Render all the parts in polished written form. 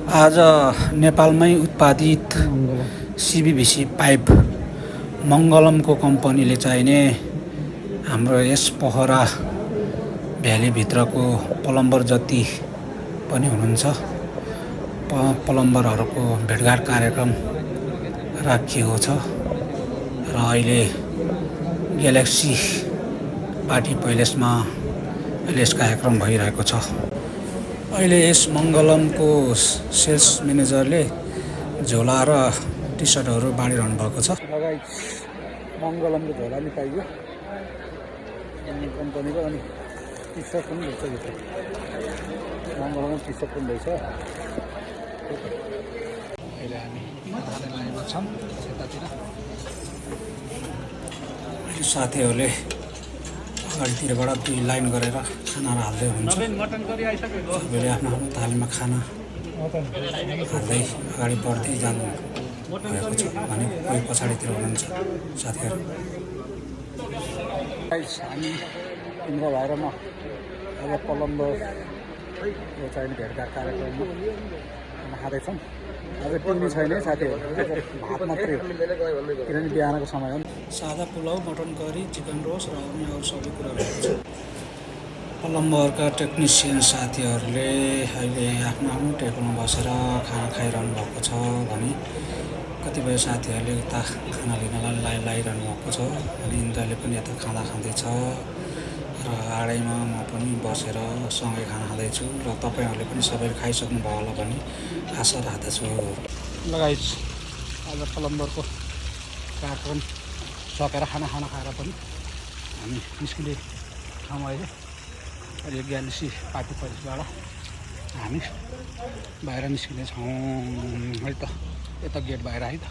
आज नेपालमै उत्पादित सिबिभिसी पाइप मङ्गलमको कम्पनीले चाहिने हाम्रो यस पोखरा भ्यालीभित्रको प्लम्बर जति पनि हुनुहुन्छ प्लम्बरहरूको भेटघाट कार्यक्रम राखिएको छ र अहिले ग्यालेक्सी पार्टी पैलेसमा अहिले यस कार्यक्रम भइरहेको छ। अहिले यस मङ्गलमको सेल्स म्यानेजरले झोला र टी सर्टहरू बाँडिरहनु भएको छ। मङ्गलमको झोला नि पाइयो कम्पनीको, अनि टी सर्ट पनि रहेछ भित्र। मङ्गलमको टी सर्ट पनि रहेछ। अहिले हामी लाइनमा छौँ यतातिर। अहिले साथीहरूले अगाडितिरबाट दुई लाइन गरेर खानाहरू हाल्दै हुनुहुन्छ। सबैले आफ्नो आफ्नो थालीमा खाना हाल्दै अगाडि बढ्दै जानु भएको छ भने कोही पछाडितिर हुनुहुन्छ साथीहरू। हामी इन्द्र भएर म आज प्लम्बर चाहिने भेटघाट कार्यक्रममा खाँदैछौँ। आज पिउने छैन है साथीहरू, भात मात्रै हो किनभने बिहानको समय हो। सादा pulao, mutton curry, chicken roast र अन्य अरू सबै कुराहरू हुन्छ। प्लम्बरका टेक्निसियन साथीहरूले अहिले आफ्नो आफ्नो टेबलमा बसेर खाना खाइरहनु भएको छ भने कतिपय साथीहरूले उता खाना लिनलाई लागिरहनु भएको छ अनि इन्द्रले पनि यता खाना खाँदैछ र आडैमा म पनि बसेर सँगै खाना खाँदैछु र तपाईँहरूले पनि सबैले खाइसक्नु भयो होला भन्ने आशा राख्दछु। लगाइस आज प्लम्बरको कार्यक्रम सकेर खाना खाएर पनि हामी निस्किने ठाउँ अहिले ग्यालेक्सी पार्टी पैलेसबाट हामी बाहिर निस्किनेछौँ है त। यता गेट बाहिर है त।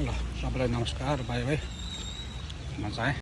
ल सबैलाई नमस्कार, बाई बाई, म चाहिँ